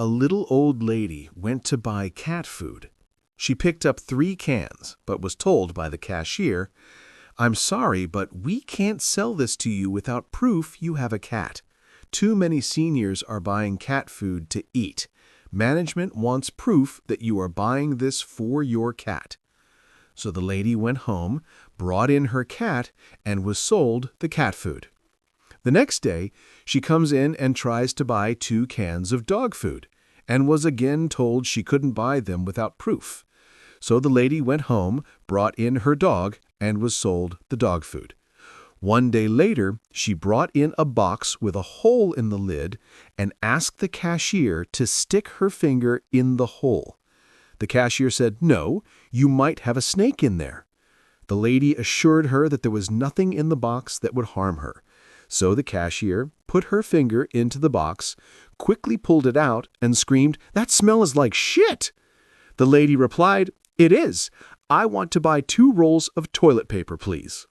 a little old lady went to buy cat food. She picked up 3 cans, but was told by the cashier, "I'm sorry, but we can't sell this to you without proof you have a cat. Too many seniors are buying cat food to eat. Management wants proof that you are buying this for your cat." So the lady went home, brought in her cat, and was sold the cat food. The next day, she comes in and tries to buy 2 cans of dog food, and was again told she couldn't buy them without proof. So the lady went home, brought in her dog, and was sold the dog food. One day later, she brought in a box with a hole in the lid and asked the cashier to stick her finger in the hole. The cashier said, "No, you might have a snake in there." The lady assured her that there was nothing in the box that would harm her. So the cashier put her finger into the box, quickly pulled it out, and screamed, "That smell is like shit!" The lady replied, "It is. I want to buy 2 rolls of toilet paper, please."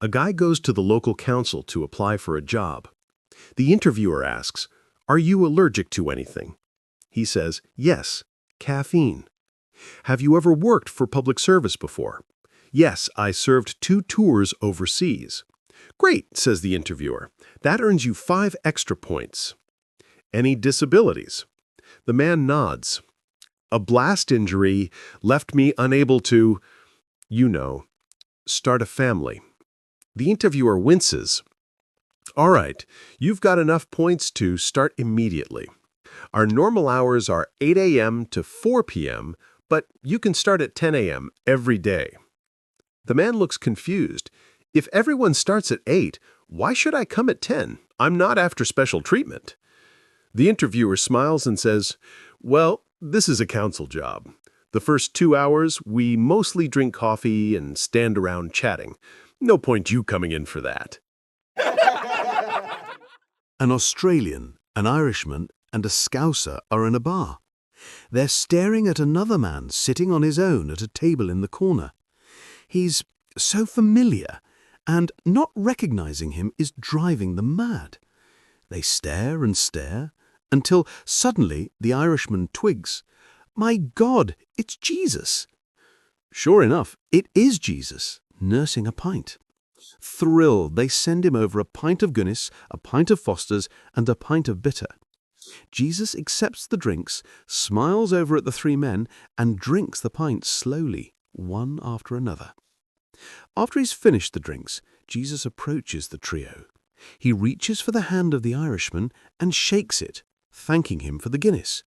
A guy goes to the local council to apply for a job. The interviewer asks, "Are you allergic to anything?" He says, "Yes, caffeine." "Have you ever worked for public service before?" "Yes, I served 2 tours overseas." "Great," says the interviewer. "That earns you 5 extra points." "Any disabilities?" The man nods. "A blast injury left me unable to, start a family." The interviewer winces. "All right, you've got enough points to start immediately. Our normal hours are 8 a.m. to 4 p.m., but you can start at 10 a.m. every day." The man looks confused. "If everyone starts at 8, why should I come at 10? I'm not after special treatment." The interviewer smiles and says, "Well, this is a council job. The first 2 hours, we mostly drink coffee and stand around chatting. No point you coming in for that." An Australian, an Irishman, and a Scouser are in a bar. They're staring at another man sitting on his own at a table in the corner. He's so familiar, and not recognizing him is driving them mad. They stare and stare, until suddenly the Irishman twigs. My God, it's Jesus! Sure enough, it is Jesus, nursing a pint. Thrilled, they send him over a pint of Guinness, a pint of Foster's, and a pint of bitter. Jesus accepts the drinks, smiles over at the 3 men, and drinks the pints slowly, one after another. After he's finished the drinks, Jesus approaches the trio. He reaches for the hand of the Irishman and shakes it, thanking him for the Guinness.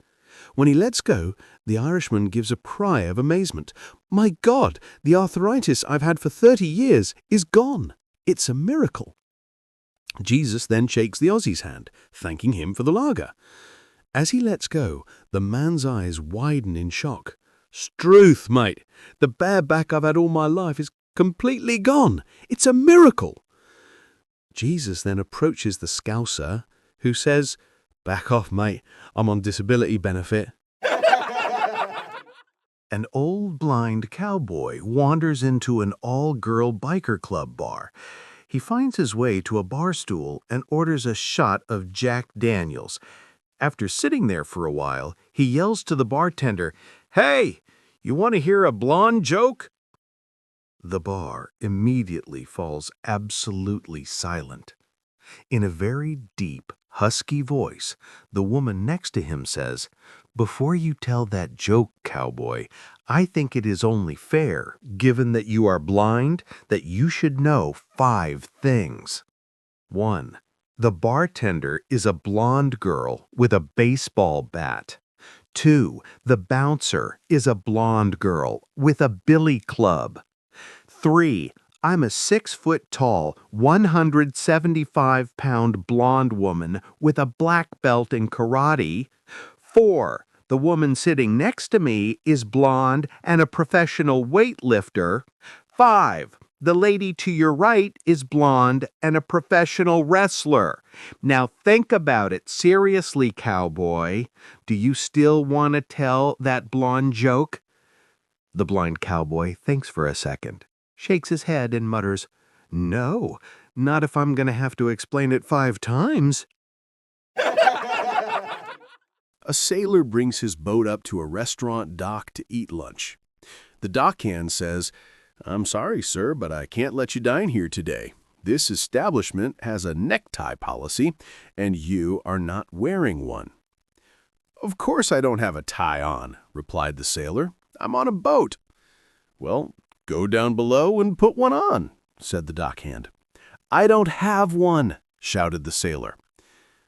When he lets go, the Irishman gives a cry of amazement. My God, the arthritis I've had for 30 years is gone. It's a miracle. Jesus then shakes the Aussie's hand, thanking him for the lager. As he lets go, the man's eyes widen in shock. Struth, mate, the bare back I've had all my life is completely gone. It's a miracle. Jesus then approaches the Scouser, who says, Back off, mate, I'm on disability benefit. An old blind cowboy wanders into an all-girl biker club bar. He finds his way to a bar stool and orders a shot of Jack Daniels. After sitting there for a while, he yells to the bartender, Hey, you want to hear a blonde joke? The bar immediately falls absolutely silent. In a very deep, husky voice, the woman next to him says, Before you tell that joke, cowboy, I think it is only fair, given that you are blind, that you should know 5 things. 1. The bartender is a blonde girl with a baseball bat. 2. The bouncer is a blonde girl with a billy club. 3. I'm a 6-foot-tall, 175-pound blonde woman with a black belt in karate. 4. The woman sitting next to me is blonde and a professional weightlifter. 5. The lady to your right is blonde and a professional wrestler. Now think about it seriously, cowboy. Do you still want to tell that blonde joke? The blind cowboy thinks for a second, shakes his head and mutters, No, not if I'm going to have to explain it 5 times. A sailor brings his boat up to a restaurant dock to eat lunch. The dockhand says, "I'm sorry, sir, but I can't let you dine here today. This establishment has a necktie policy, and you are not wearing one." "Of course I don't have a tie on," replied the sailor. "I'm on a boat." "Well, go down below and put one on," said the dockhand. "I don't have one," shouted the sailor.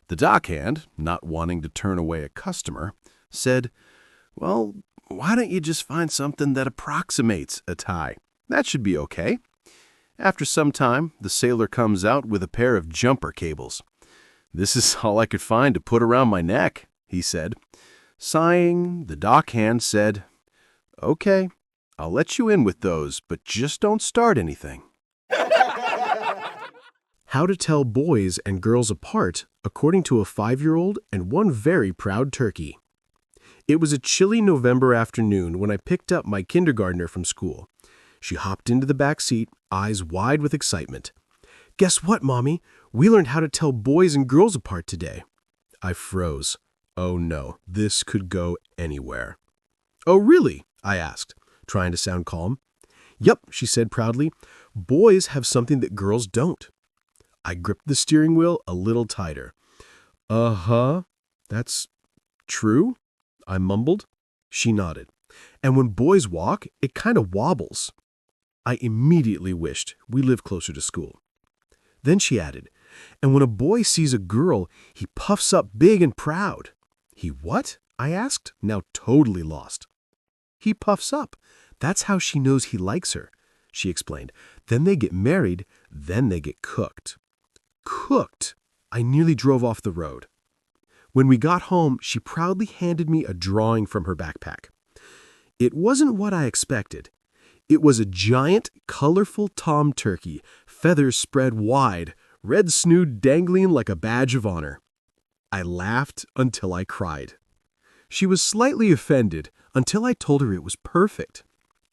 The dockhand, not wanting to turn away a customer, said, "Well, why don't you just find something that approximates a tie? That should be okay." After some time, the sailor comes out with a pair of jumper cables. "This is all I could find to put around my neck," he said. Sighing, the dockhand said, "Okay, I'll let you in with those, but just don't start anything." How to tell boys and girls apart, according to a 5-year-old and one very proud turkey. It was a chilly November afternoon when I picked up my kindergartner from school. She hopped into the back seat, eyes wide with excitement. "Guess what, Mommy? We learned how to tell boys and girls apart today." I froze. Oh no, this could go anywhere. "Oh, really?" I asked, trying to sound calm. "Yep," she said proudly. "Boys have something that girls don't." I gripped the steering wheel a little tighter. "Uh-huh, that's true," I mumbled. She nodded. "And when boys walk, it kind of wobbles." I immediately wished we lived closer to school. Then she added, "And when a boy sees a girl, he puffs up big and proud." "He what?" I asked, now totally lost. "He puffs up. That's how she knows he likes her," she explained. "Then they get married, then they get cooked." Cooked! I nearly drove off the road. When we got home, she proudly handed me a drawing from her backpack. It wasn't what I expected. It was a giant, colorful tom turkey, feathers spread wide, red snood dangling like a badge of honor. I laughed until I cried. She was slightly offended until I told her it was perfect.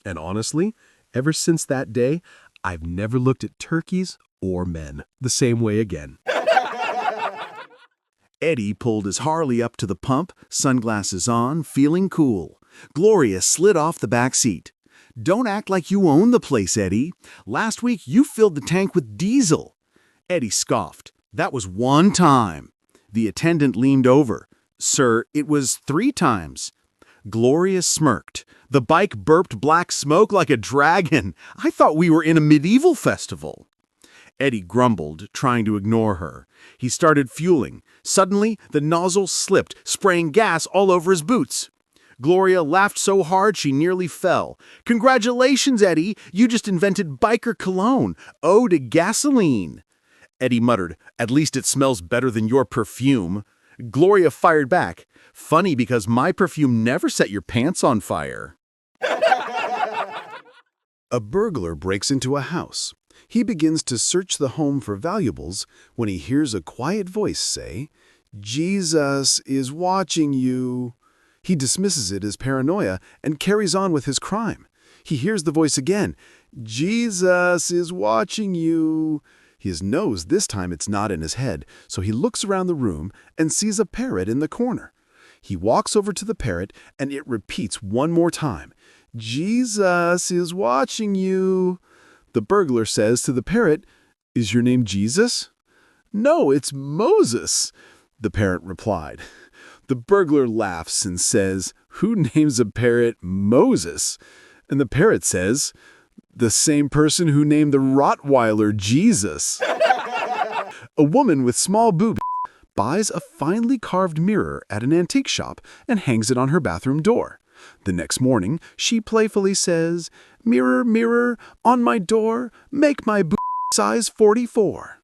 And honestly, ever since that day, I've never looked at turkeys or men the same way again. Eddie pulled his Harley up to the pump, sunglasses on, feeling cool. Gloria slid off the back seat. "Don't act like you own the place, Eddie. Last week you filled the tank with diesel." Eddie scoffed. "That was one time." The attendant leaned over. "Sir, it was 3 times." Gloria smirked. "The bike burped black smoke like a dragon. I thought we were in a medieval festival." Eddie grumbled, trying to ignore her. He started fueling. Suddenly, the nozzle slipped, spraying gas all over his boots. Gloria laughed so hard she nearly fell. "Congratulations, Eddie! You just invented biker cologne. Eau de gasoline." Eddie muttered, "At least it smells better than your perfume." Gloria fired back. "Funny because my perfume never set your pants on fire." A burglar breaks into a house. He begins to search the home for valuables when he hears a quiet voice say, "Jesus is watching you." He dismisses it as paranoia and carries on with his crime. He hears the voice again, "Jesus is watching you." He knows this time it's not in his head, so he looks around the room and sees a parrot in the corner. He walks over to the parrot and it repeats one more time, "Jesus is watching you." The burglar says to the parrot, "Is your name Jesus?" "No, it's Moses," the parrot replied. The burglar laughs and says, "Who names a parrot Moses?" And the parrot says, "The same person who named the Rottweiler Jesus." A woman with small boobs buys a finely carved mirror at an antique shop and hangs it on her bathroom door. The next morning, she playfully says, "Mirror, mirror, on my door, make my boob size 44.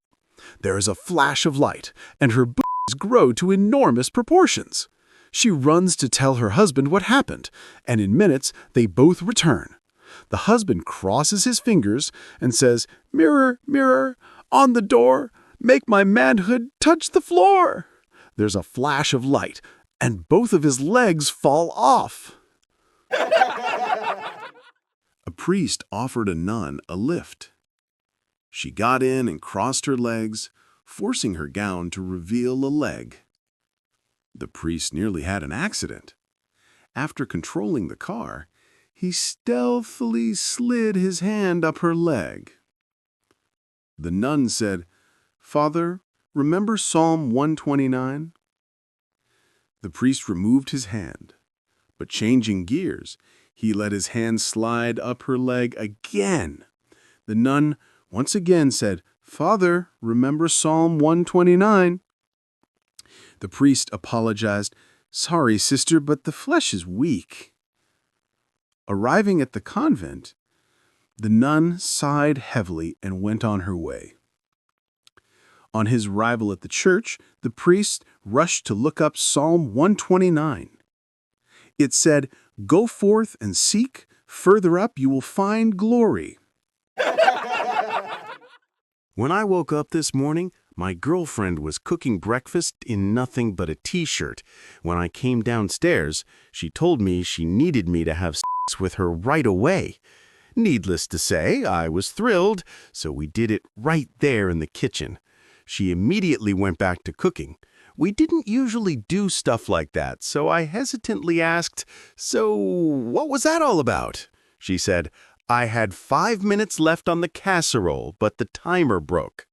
There is a flash of light, and her boobs grow to enormous proportions. She runs to tell her husband what happened, and in minutes they both return. The husband crosses his fingers and says, "Mirror, mirror, on the door, make my manhood touch the floor." There's a flash of light, and both of his legs fall off. A priest offered a nun a lift. She got in and crossed her legs, forcing her gown to reveal a leg. The priest nearly had an accident. After controlling the car, he stealthily slid his hand up her leg. The nun said, "Father, remember Psalm 129? The priest removed his hand, but changing gears, he let his hand slide up her leg again. The nun once again said, "Father, remember Psalm 129? The priest apologized, "Sorry, sister, but the flesh is weak." Arriving at the convent, the nun sighed heavily and went on her way. On his arrival at the church, the priest rushed to look up Psalm 129. It said, "Go forth and seek, further up you will find glory." When I woke up this morning, my girlfriend was cooking breakfast in nothing but a t-shirt. When I came downstairs, she told me she needed me to have sex with her right away. Needless to say, I was thrilled, so we did it right there in the kitchen. She immediately went back to cooking. We didn't usually do stuff like that, so I hesitantly asked, "So, what was that all about?" She said, "I had 5 minutes left on the casserole, but the timer broke."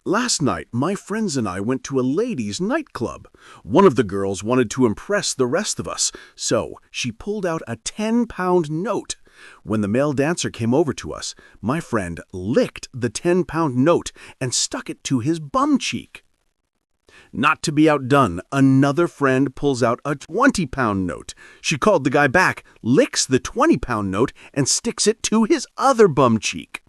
Last night, my friends and I went to a ladies' nightclub. One of the girls wanted to impress the rest of us, so she pulled out a 10-pound note. When the male dancer came over to us, my friend licked the 10-pound note and stuck it to his bum cheek. Not to be outdone, another friend pulls out a 20-pound note. She called the guy back, licks the 20-pound note, and sticks it to his other bum cheek.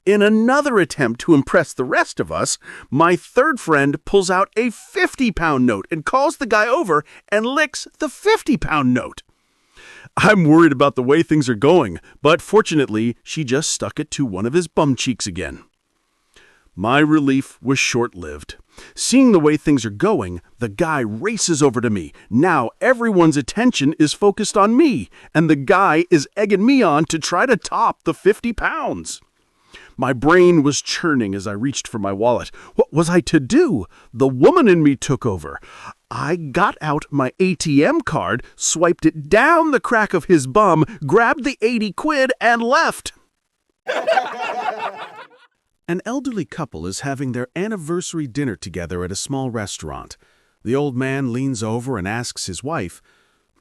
In another attempt to impress the rest of us, my third friend pulls out a 50-pound note and calls the guy over and licks the 50-pound note. I'm worried about the way things are going, but fortunately, she just stuck it to one of his bum cheeks again. My relief was short-lived. Seeing the way things are going, the guy races over to me. Now everyone's attention is focused on me, and the guy is egging me on to try to top the 50 pounds. My brain was churning as I reached for my wallet. What was I to do? The woman in me took over. I got out my ATM card, swiped it down the crack of his bum, grabbed the 80 quid, and left. An elderly couple is having their anniversary dinner together at a small restaurant. The old man leans over and asks his wife,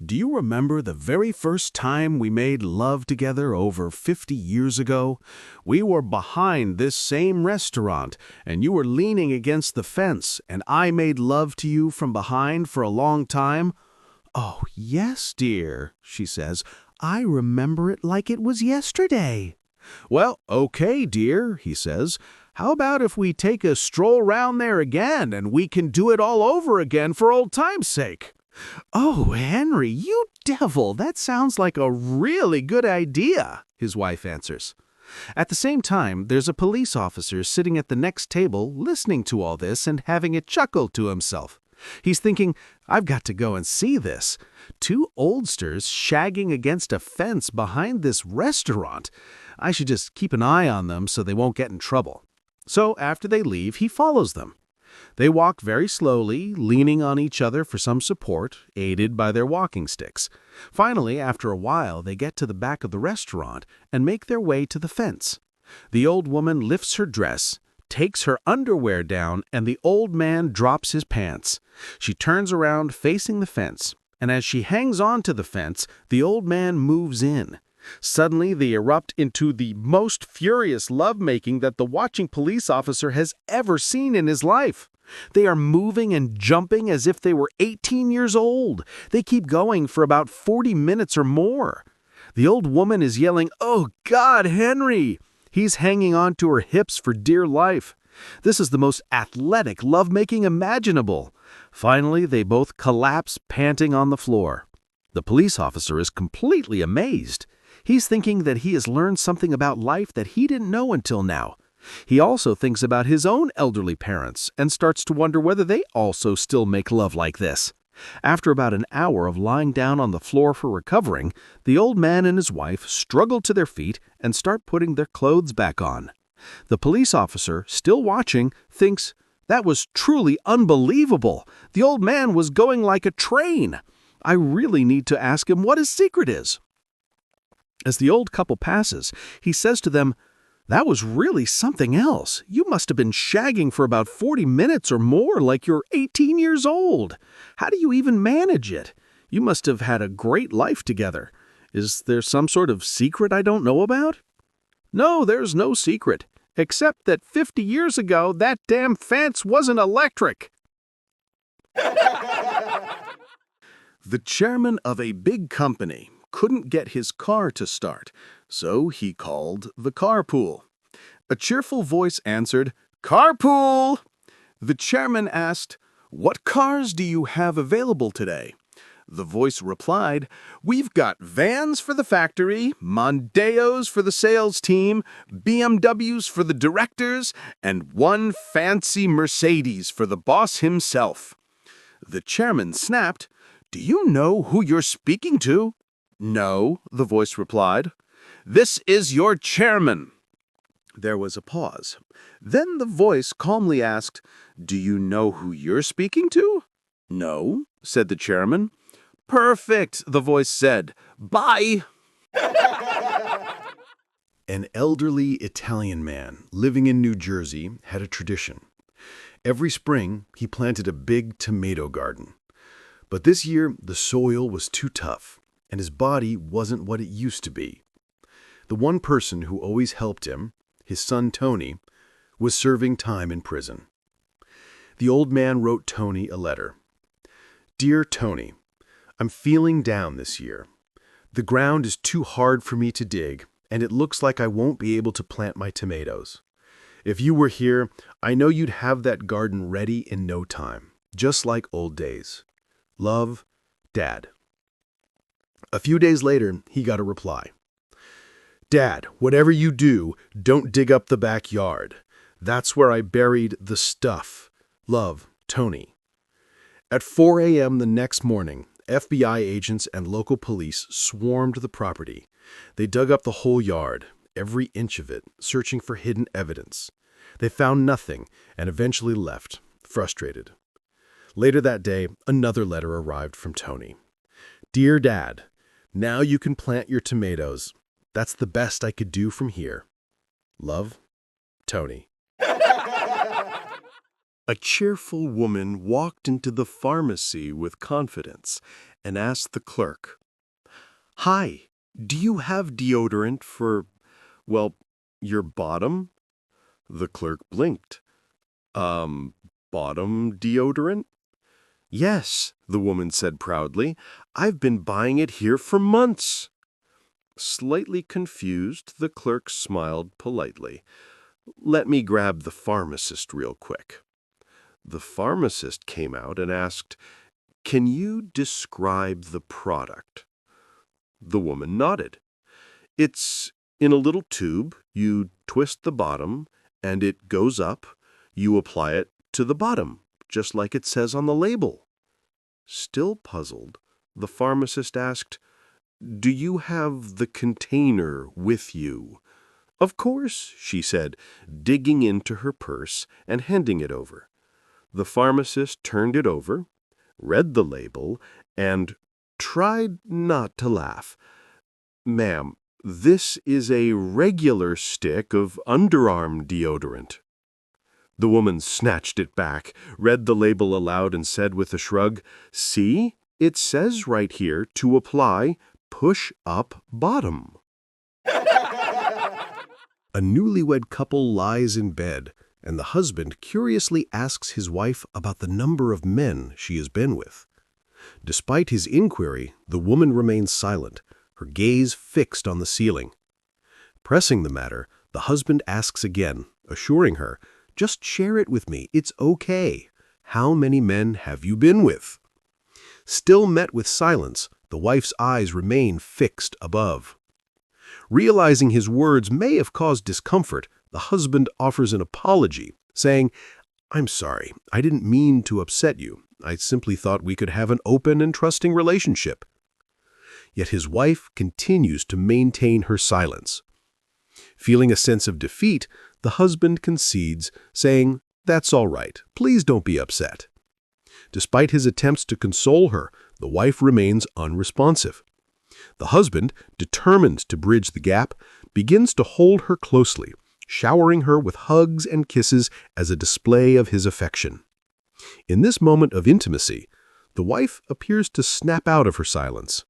"Do you remember the very first time we made love together over 50 years ago? We were behind this same restaurant, and you were leaning against the fence, and I made love to you from behind for a long time." "Oh, yes, dear," she says. "I remember it like it was yesterday." "Well, okay, dear," he says. "How about if we take a stroll round there again, and we can do it all over again for old time's sake?" "Oh, Henry, you devil, that sounds like a really good idea," his wife answers. At the same time, there's a police officer sitting at the next table listening to all this and having a chuckle to himself. He's thinking, I've got to go and see this. 2 oldsters shagging against a fence behind this restaurant. I should just keep an eye on them so they won't get in trouble. So after they leave, he follows them. They walk very slowly, leaning on each other for some support, aided by their walking sticks. Finally, after a while, they get to the back of the restaurant and make their way to the fence. The old woman lifts her dress, takes her underwear down, and the old man drops his pants. She turns around facing the fence, and as she hangs on to the fence, the old man moves in. Suddenly, they erupt into the most furious lovemaking that the watching police officer has ever seen in his life. They are moving and jumping as if they were 18 years old. They keep going for about 40 minutes or more. The old woman is yelling, "Oh God, Henry!" He's hanging on to her hips for dear life. This is the most athletic lovemaking imaginable. Finally, they both collapse panting on the floor. The police officer is completely amazed. He's thinking that he has learned something about life that he didn't know until now. He also thinks about his own elderly parents and starts to wonder whether they also still make love like this. After about an hour of lying down on the floor for recovering, the old man and his wife struggle to their feet and start putting their clothes back on. The police officer, still watching, thinks, That was truly unbelievable. The old man was going like a train. I really need to ask him what his secret is." As the old couple passes, he says to them, "That was really something else. You must have been shagging for about 40 minutes or more like you're 18 years old. How do you even manage it? You must have had a great life together. Is there some sort of secret I don't know about?" "No, there's no secret, except that 50 years ago that damn fence wasn't electric." The chairman of a big company couldn't get his car to start, so he called the carpool. A cheerful voice answered, "Carpool!" The chairman asked, "What cars do you have available today?" The voice replied, "We've got vans for the factory, Mondeos for the sales team, BMWs for the directors, and one fancy Mercedes for the boss himself." The chairman snapped, "Do you know who you're speaking to?" "No," the voice replied. "This is your chairman." There was a pause. Then the voice calmly asked, "Do you know who you're speaking to?" "No," said the chairman. "Perfect," the voice said. "Bye." An elderly Italian man living in New Jersey had a tradition. Every spring, he planted a big tomato garden. But this year, the soil was too tough, and his body wasn't what it used to be. The one person who always helped him, his son Tony, was serving time in prison. The old man wrote Tony a letter. "Dear Tony, I'm feeling down this year. The ground is too hard for me to dig, and it looks like I won't be able to plant my tomatoes. If you were here, I know you'd have that garden ready in no time, just like old days. Love, Dad." A few days later, he got a reply. "Dad, whatever you do, don't dig up the backyard. That's where I buried the stuff. Love, Tony." At 4 a.m. the next morning, FBI agents and local police swarmed the property. They dug up the whole yard, every inch of it, searching for hidden evidence. They found nothing and eventually left, frustrated. Later that day, another letter arrived from Tony. "Dear Dad, now you can plant your tomatoes. That's the best I could do from here. Love, Tony." A cheerful woman walked into the pharmacy with confidence and asked the clerk, "Hi, do you have deodorant for, well, your bottom?" The clerk blinked. Bottom deodorant?" "Yes," the woman said proudly. "I've been buying it here for months." Slightly confused, the clerk smiled politely. "Let me grab the pharmacist real quick." The pharmacist came out and asked, "Can you describe the product?" The woman nodded. "It's in a little tube. You twist the bottom, and it goes up. You apply it to the bottom, just like it says on the label." Still puzzled, the pharmacist asked, "Do you have the container with you?" "Of course," she said, digging into her purse and handing it over. The pharmacist turned it over, read the label, and tried not to laugh. "Ma'am, this is a regular stick of underarm deodorant." The woman snatched it back, read the label aloud, and said with a shrug, "See, it says right here to apply push-up bottom." A newlywed couple lies in bed, and the husband curiously asks his wife about the number of men she has been with. Despite his inquiry, the woman remains silent, her gaze fixed on the ceiling. Pressing the matter, the husband asks again, assuring her, "Just share it with me, it's okay. How many men have you been with?" Still met with silence, the wife's eyes remain fixed above. Realizing his words may have caused discomfort, the husband offers an apology, saying, "I'm sorry, I didn't mean to upset you. I simply thought we could have an open and trusting relationship." Yet his wife continues to maintain her silence. Feeling a sense of defeat, the husband concedes, saying, "That's all right. Please don't be upset." Despite his attempts to console her, the wife remains unresponsive. The husband, determined to bridge the gap, begins to hold her closely, showering her with hugs and kisses as a display of his affection. In this moment of intimacy, the wife appears to snap out of her silence.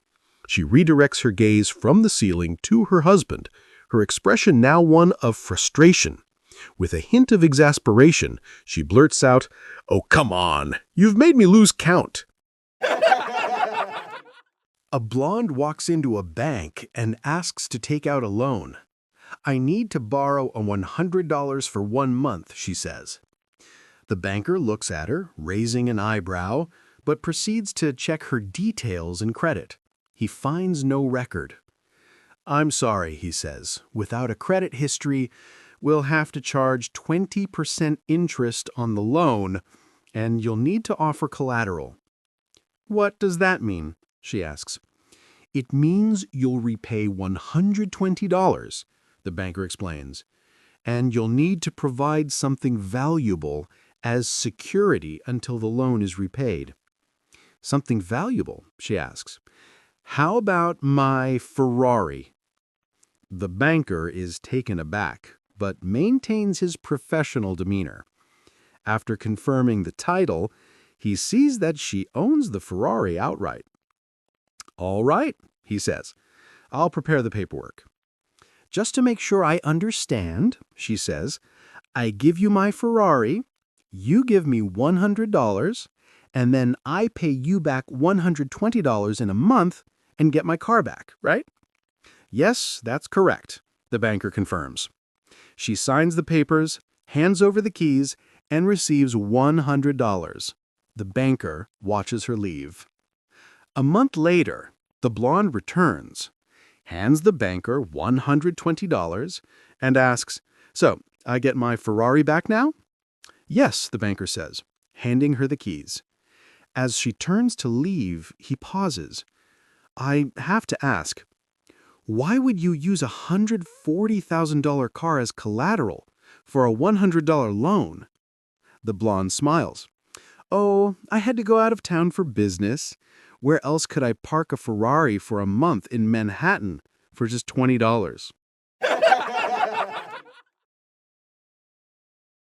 She redirects her gaze from the ceiling to her husband, her expression now one of frustration. With a hint of exasperation, she blurts out, "Oh, come on! You've made me lose count!" A blonde walks into a bank and asks to take out a loan. "I need to borrow a $100 for 1 month," she says. The banker looks at her, raising an eyebrow, but proceeds to check her details and credit. He finds no record. "I'm sorry," he says. "Without a credit history, we'll have to charge 20% interest on the loan, and you'll need to offer collateral." "What does that mean?" she asks. "It means you'll repay $120, the banker explains, "and you'll need to provide something valuable as security until the loan is repaid." "Something valuable?" she asks. "How about my Ferrari?" The banker is taken aback, but maintains his professional demeanor. After confirming the title, he sees that she owns the Ferrari outright. "All right," he says. "I'll prepare the paperwork." "Just to make sure I understand," she says, "I give you my Ferrari, you give me $100, and then I pay you back $120 in a month and get my car back, right?" "Yes, that's correct," the banker confirms. She signs the papers, hands over the keys, and receives $100. The banker watches her leave. A month later, the blonde returns, hands the banker $120, and asks, "So, I get my Ferrari back now?" "Yes," the banker says, handing her the keys. As she turns to leave, he pauses. "I have to ask, why would you use a $140,000 car as collateral for a $100 loan?" The blonde smiles. "Oh, I had to go out of town for business. Where else could I park a Ferrari for a month in Manhattan for just $20?